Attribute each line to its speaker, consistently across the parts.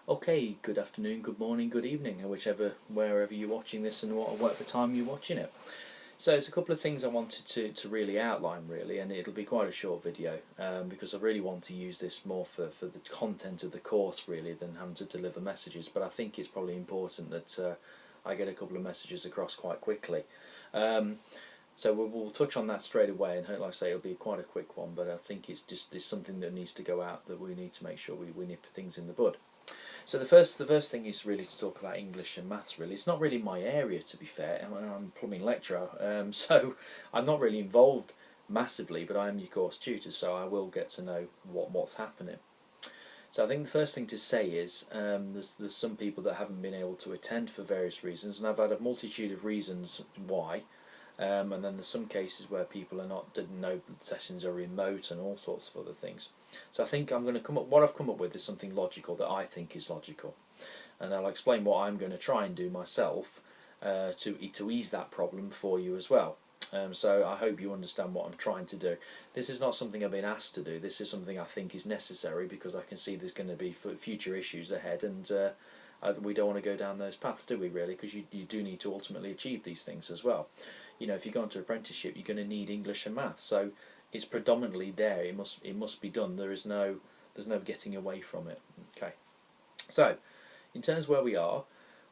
Speaker 1: Okay, good afternoon, good morning, good evening, wherever you're watching this and whatever time you're watching it. So there's a couple of things I wanted to really outline really, and it'll be quite a short video because I really want to use this more for the content of the course really than having to deliver messages. But I think it's probably important that I get a couple of messages across quite quickly. So we'll touch on that straight away, and like I say, it'll be quite a quick one. But I think it's something that needs to go out, that we need to make sure we nip things in the bud. So the first thing is really to talk about English and maths. Really, it's not really my area, to be fair. I'm a plumbing lecturer, so I'm not really involved massively. But I am your course tutor, so I will get to know what's happening. So I think the first thing to say is there's some people that haven't been able to attend for various reasons, and I've had a multitude of reasons why. And then there's some cases where people didn't know sessions are remote and all sorts of other things. So I think I'm going to what I've come up with is something logical that I think is logical, and I'll explain what I'm going to try and do myself to ease that problem for you as well. So I hope you understand what I'm trying to do. This is not something I've been asked to do. This is something I think is necessary because I can see there's going to be future issues ahead, and we don't want to go down those paths, do we really? Because you do need to ultimately achieve these things as well. You know, if you go into apprenticeship, you're going to need English and maths, so it's predominantly there. It must be done. There's no getting away from it. Okay, so in terms of where we are,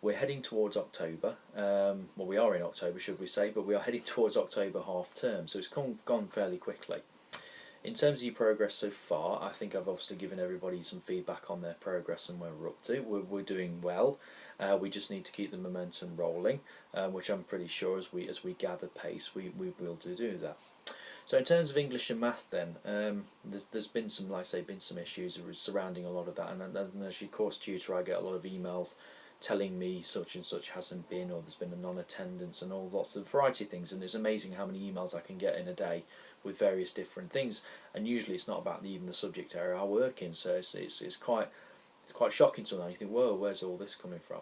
Speaker 1: we're heading towards October. Well, we are in October, should we say? But we are heading towards October half term, so it's gone fairly quickly. In terms of your progress so far, I think I've obviously given everybody some feedback on their progress and where we're up to. We're doing well. We just need to keep the momentum rolling, which I'm pretty sure as we gather pace, we will do that. So in terms of English and maths, then there's been some, like I say, some issues surrounding a lot of that, and as your course tutor, I get a lot of emails telling me such and such hasn't been, or there's been a non-attendance, and all lots of variety of things. And it's amazing how many emails I can get in a day with various different things. And usually it's not about even the subject area I work in, so it's quite shocking sometimes. You think, whoa, where's all this coming from?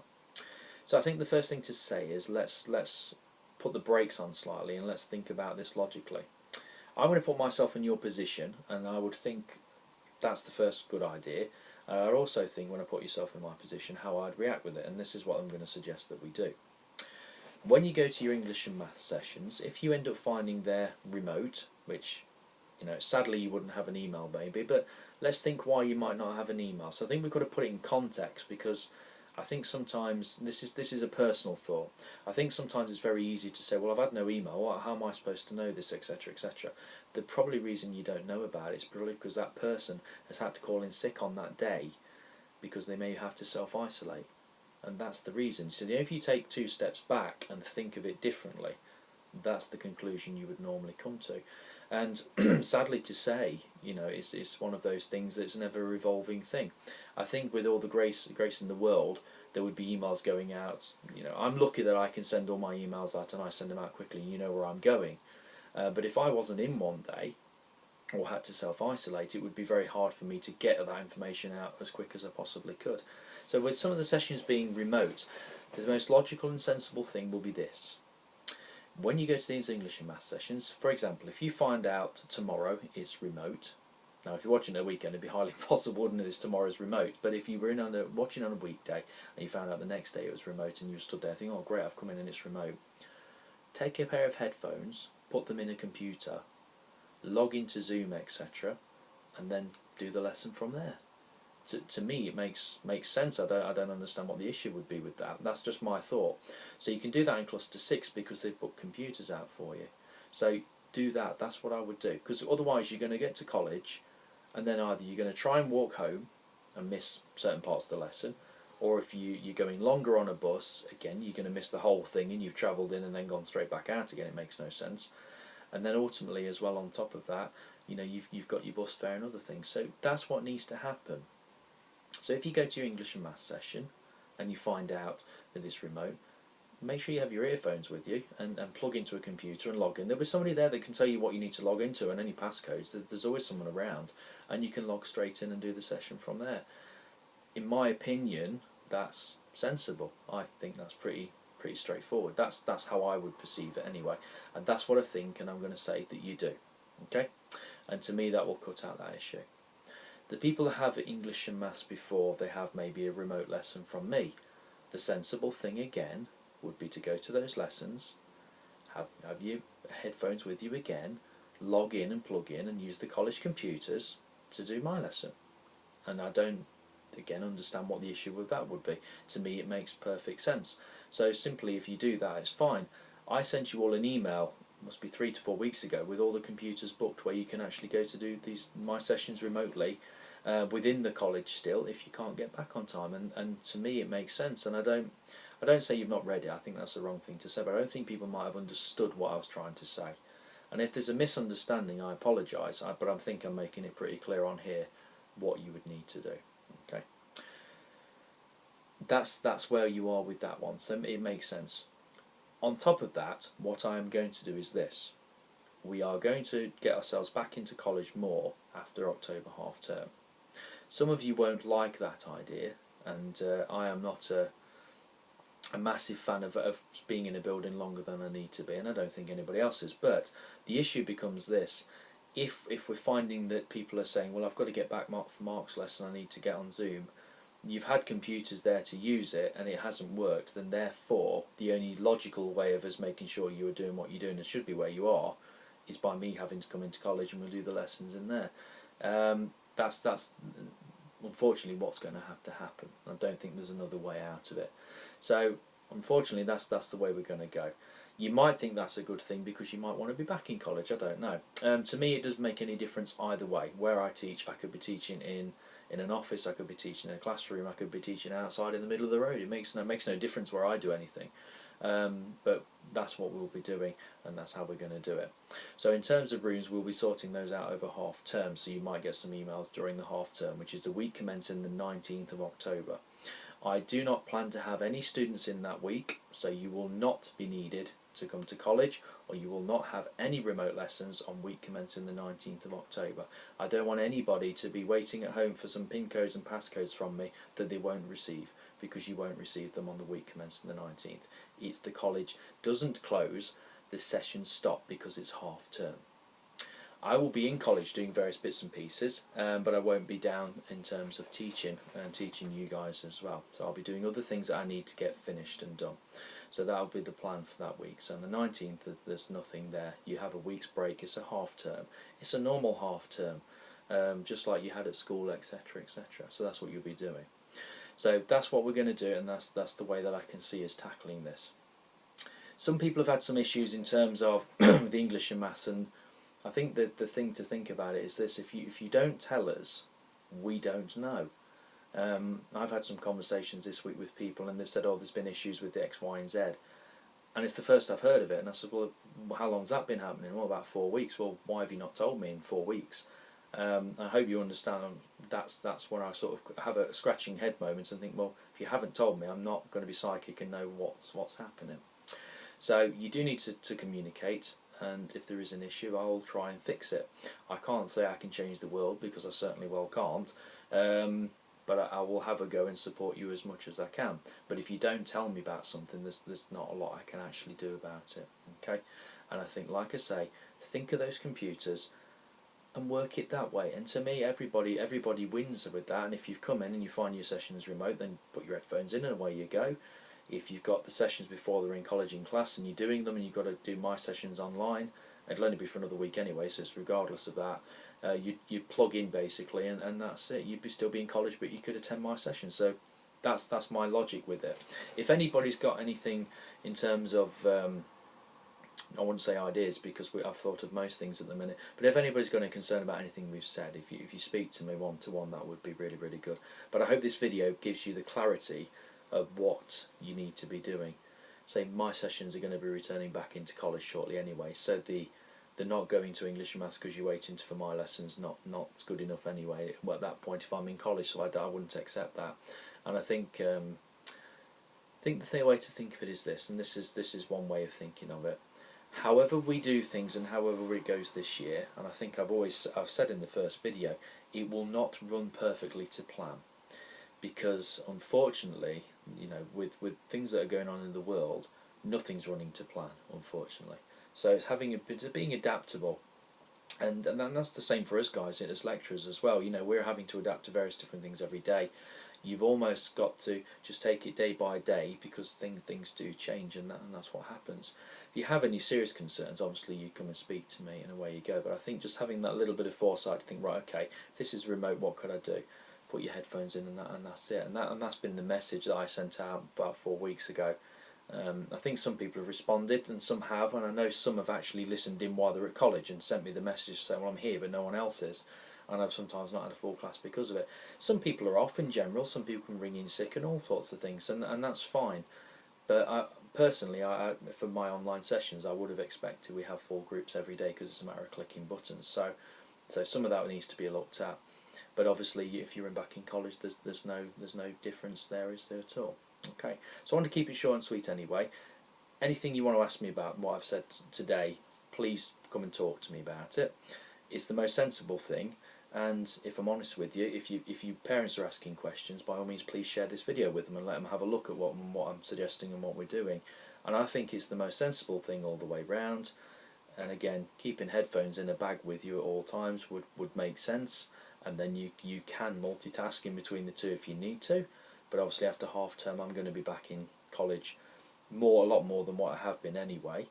Speaker 1: So I think the first thing to say is let's put the brakes on slightly and let's think about this logically. I'm going to put myself in your position, and I would think that's the first good idea. I also think when I put yourself in my position, how I'd react with it, and this is what I'm going to suggest that we do. When you go to your English and maths sessions, if you end up finding they're remote, which, you know, sadly you wouldn't have an email maybe, but let's think why you might not have an email. So I think we've got to put it in context, because I think sometimes this is a personal thought. I think sometimes it's very easy to say, well, I've had no email, how am I supposed to know this, etc., etc. The probably reason you don't know about it is probably because that person has had to call in sick on that day because they may have to self-isolate, and that's the reason. So if you take two steps back and think of it differently, that's the conclusion you would normally come to. And sadly to say, you know, it's one of those things that's never a revolving thing. I think with all the grace in the world, there would be emails going out. You know, I'm lucky that I can send all my emails out, and I send them out quickly, and you know where I'm going. But if I wasn't in one day, or had to self-isolate, it would be very hard for me to get that information out as quick as I possibly could. So with some of the sessions being remote, the most logical and sensible thing will be this. When you go to these English and Maths sessions, for example, if you find out tomorrow it's remote, now if you're watching a weekend, it'd be highly possible, wouldn't it, is tomorrow's remote, but if you were watching on a weekday and you found out the next day it was remote and you stood there thinking, oh great, I've come in and it's remote, take a pair of headphones, put them in a computer, log into Zoom, etc., and then do the lesson from there. To me, it makes sense. I don't understand what the issue would be with that. That's just my thought. So you can do that in cluster 6 because they've put computers out for you. So do that. That's what I would do, because otherwise you're going to get to college, and then either you're going to try and walk home and miss certain parts of the lesson, or if you're going longer on a bus, again you're going to miss the whole thing, and you've travelled in and then gone straight back out again. It makes no sense. And then ultimately as well, on top of that, you know, you've got your bus fare and other things. So that's what needs to happen. So if you go to your English and Maths session and you find out that it's remote, make sure you have your earphones with you and plug into a computer and log in. There'll be somebody there that can tell you what you need to log into, and any passcodes. There's always someone around, and you can log straight in and do the session from there. In my opinion, that's sensible. I think that's pretty straightforward. That's how I would perceive it anyway, and that's what I think, and I'm going to say that you do. Okay, and to me that will cut out that issue. The people that have English and Maths before, they have maybe a remote lesson from me. The sensible thing again would be to go to those lessons, have your headphones with you again, log in and plug in and use the college computers to do my lesson. And I don't, again, understand what the issue with that would be. To me it makes perfect sense. So simply, if you do that, it's fine. I sent you all an email, must be 3 to 4 weeks ago, with all the computers booked where you can actually go to do my sessions remotely within the college still, if you can't get back on time. And to me it makes sense. And I don't say you've not read it, I think that's the wrong thing to say, but I don't think people might have understood what I was trying to say. And if there's a misunderstanding, I apologise, but I think I'm making it pretty clear on here what you would need to do. Okay, that's where you are with that one, so it makes sense. On top of that, what I am going to do is this. We are going to get ourselves back into college more after October half term. Some of you won't like that idea, and I am not a massive fan of being in a building longer than I need to be, and I don't think anybody else is. But the issue becomes this: if we're finding that people are saying, well, I've got to get back for Mark's lesson, I need to get on Zoom, you've had computers there to use it and it hasn't worked, then therefore the only logical way of us making sure you are doing what you're doing and should be where you are is by me having to come into college and we'll do the lessons in there. That's unfortunately what's going to have to happen. I don't think there's another way out of it. So unfortunately that's the way we're going to go. You might think that's a good thing because you might want to be back in college, I don't know. To me it doesn't make any difference either way. Where I teach, I could be teaching in an office, I could be teaching in a classroom, I could be teaching outside in the middle of the road. It makes no difference where I do anything. But that's what we'll be doing, and that's how we're going to do it. So in terms of rooms, we'll be sorting those out over half term, so you might get some emails during the half term, which is the week commencing the 19th of October. I do not plan to have any students in that week, so you will not be needed to come to college, or you will not have any remote lessons on week commencing the 19th of October. I don't want anybody to be waiting at home for some PIN codes and passcodes from me that they won't receive, because you won't receive them on the week commencing the 19th. It's the college doesn't close, the sessions stop because it's half term. I will be in college doing various bits and pieces, but I won't be down in terms of teaching and teaching you guys as well. So I'll be doing other things that I need to get finished and done. So that'll be the plan for that week. So on the 19th, there's nothing there. You have a week's break. It's a half term. It's a normal half term, just like you had at school, etc., etc. So that's what you'll be doing. So that's what we're going to do, and that's the way that I can see us tackling this. Some people have had some issues in terms of the English and Maths, and I think that the thing to think about it is this: if you don't tell us, we don't know. I've had some conversations this week with people, and they've said, "Oh, there's been issues with the X, Y, and Z," and it's the first I've heard of it. And I said, "Well, how long's that been happening?" "Well, about 4 weeks." "Well, why have you not told me in 4 weeks?" I hope you understand. That's where I sort of have a scratching head moment and think, well, if you haven't told me, I'm not going to be psychic and know what's happening. So you do need to communicate, and if there is an issue, I'll try and fix it. I can't say I can change the world, because I certainly well can't, but I will have a go and support you as much as I can. But if you don't tell me about something, there's not a lot I can actually do about it. Okay, and I think, like I say, think of those computers and work it that way. And to me, everybody wins with that. And if you've come in and you find your sessions remote, then put your headphones in and away you go. If you've got the sessions before they're in college in class and you're doing them and you've got to do my sessions online, it'll only be for another week anyway, so it's regardless of that. You plug in basically, and that's it. You'd still be in college, but you could attend my sessions. So that's my logic with it. If anybody's got anything in terms of I wouldn't say ideas, because I've thought of most things at the minute, but if anybody's got any concern about anything we've said, if you speak to me one-to-one, that would be really, really good. But I hope this video gives you the clarity of what you need to be doing. Say my sessions are going to be returning back into college shortly anyway, so the not going to English and Maths because you're waiting for my lessons not good enough anyway at that point if I'm in college, so I wouldn't accept that. And I think the way to think of it is this, and this is one way of thinking of it. However we do things and however it goes this year, and I think I've said in the first video, it will not run perfectly to plan, because unfortunately, with things that are going on in the world, nothing's running to plan, unfortunately. So it's having a bit of being adaptable. And that's the same for us guys as lecturers as well. You know, we're having to adapt to various different things every day. You've almost got to just take it day by day, because things do change, and that's what happens. If you have any serious concerns, obviously you come and speak to me, and away you go. But I think just having that little bit of foresight to think, right, okay, if this is remote, what could I do? Put your headphones in, and that's it. And that's been the message that I sent out about 4 weeks ago. I think some people have responded, and some have, and I know some have actually listened in while they're at college and sent me the message saying, well, I'm here but no one else is, and I've sometimes not had a full class because of it. Some people are off in general, some people can ring in sick and all sorts of things, and that's fine. But personally, for my online sessions, I would have expected we have full groups every day, because it's a matter of clicking buttons. So some of that needs to be looked at. But obviously, if you're back in college, there's no difference there, is there at all? Okay, so I want to keep it short and sweet anyway. Anything you want to ask me about what I've said today, please come and talk to me about it. It's the most sensible thing, and if I'm honest with you, if you parents are asking questions, by all means please share this video with them and let them have a look at what I'm suggesting and what we're doing. And I think it's the most sensible thing all the way round. And again, keeping headphones in a bag with you at all times would make sense, and then you can multitask in between the two if you need to. But obviously after half term I'm going to be back in college a lot more than what I have been anyway,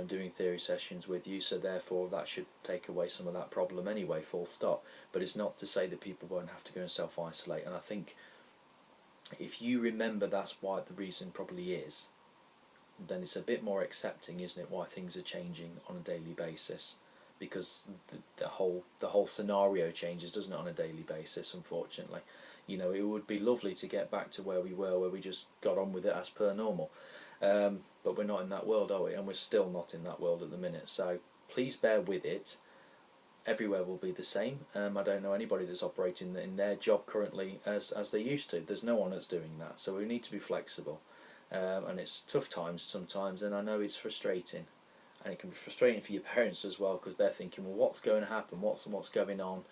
Speaker 1: doing theory sessions with you, so therefore that should take away some of that problem anyway, full stop. But it's not to say that people won't have to go and self-isolate, and I think if you remember that's why the reason probably is, then it's a bit more accepting, isn't it, why things are changing on a daily basis, because the whole scenario changes, doesn't it, on a daily basis, unfortunately. You know, it would be lovely to get back to where we were, where we just got on with it as per normal. But we're not in that world, are we? And we're still not in that world at the minute. So please bear with it. Everywhere will be the same. I don't know anybody that's operating in their job currently as they used to. There's no one that's doing that. So we need to be flexible. And it's tough times sometimes, and I know it's frustrating. And it can be frustrating for your parents as well, because they're thinking, well, what's going to happen? What's going on?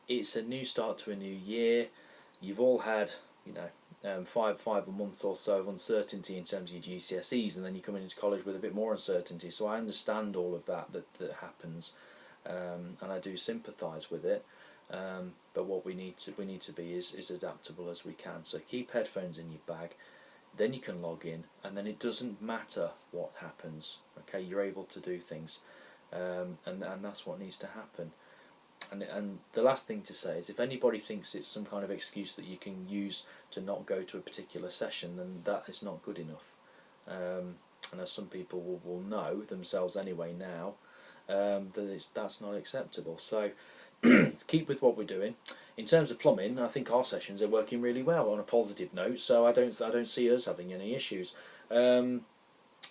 Speaker 1: It's a new start to a new year. You've all had, you know, 5 months or so of uncertainty in terms of your GCSEs, and then you come into college with a bit more uncertainty. So I understand all of that happens, and I do sympathise with it. But what we need to be is adaptable as we can. So keep headphones in your bag. Then you can log in, and then it doesn't matter what happens. Okay, you're able to do things, and that's what needs to happen. And the last thing to say is, if anybody thinks it's some kind of excuse that you can use to not go to a particular session, then that is not good enough. And as some people will know themselves anyway now, that's not acceptable. So keep with what we're doing. In terms of plumbing, I think our sessions are working really well on a positive note, so I don't see us having any issues. But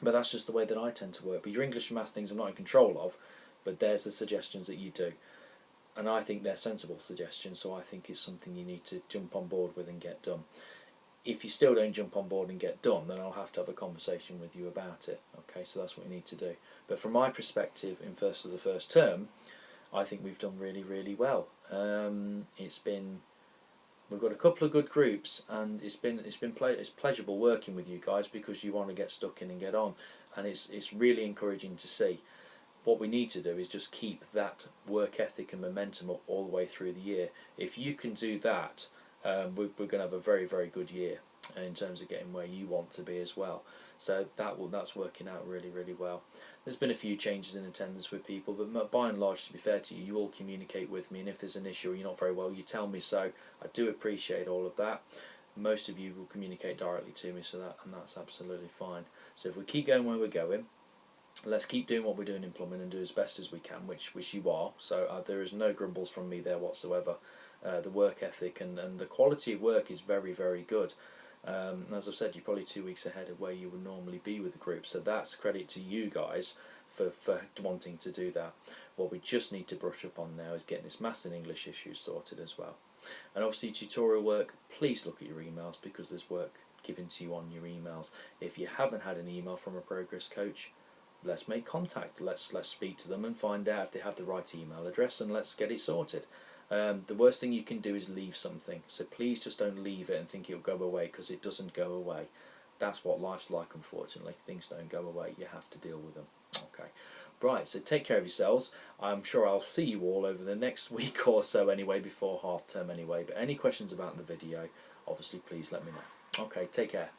Speaker 1: that's just the way that I tend to work. But your English and maths things I'm not in control of, but there's the suggestions that you do. And I think they're sensible suggestions, so I think it's something you need to jump on board with and get done. If you still don't jump on board and get done, then I'll have to have a conversation with you about it. Okay, so that's what we need to do. But from my perspective, in the first term, I think we've done really, really well. We've got a couple of good groups, and it's pleasurable working with you guys, because you want to get stuck in and get on, and it's really encouraging to see. What we need to do is just keep that work ethic and momentum up all the way through the year. If you can do that, we're going to have a very, very good year in terms of getting where you want to be as well. So that's working out really, really well. There's been a few changes in attendance with people, but by and large, to be fair to you, you all communicate with me, and if there's an issue or you're not very well, you tell me. So I do appreciate all of that. Most of you will communicate directly to me, and that's absolutely fine. So if we keep going where we're going, let's keep doing what we're doing in plumbing and do as best as we can, which you are. So there is no grumbles from me there whatsoever. The work ethic and the quality of work is very, very good. As I've said, you're probably 2 weeks ahead of where you would normally be with the group, so that's credit to you guys for wanting to do that. What we just need to brush up on now is getting this maths and English issues sorted as well. And obviously tutorial work, please look at your emails, because there's work given to you on your emails. If you haven't had an email from a progress coach, let's make contact. Let's speak to them and find out if they have the right email address, and let's get it sorted. The worst thing you can do is leave something, so please just don't leave it and think it'll go away, because it doesn't go away. That's what life's like, unfortunately. Things don't go away, you have to deal with them. Okay. Right, so take care of yourselves. I'm sure I'll see you all over the next week or so anyway, before half term anyway. But any questions about the video, obviously please let me know. Okay, take care.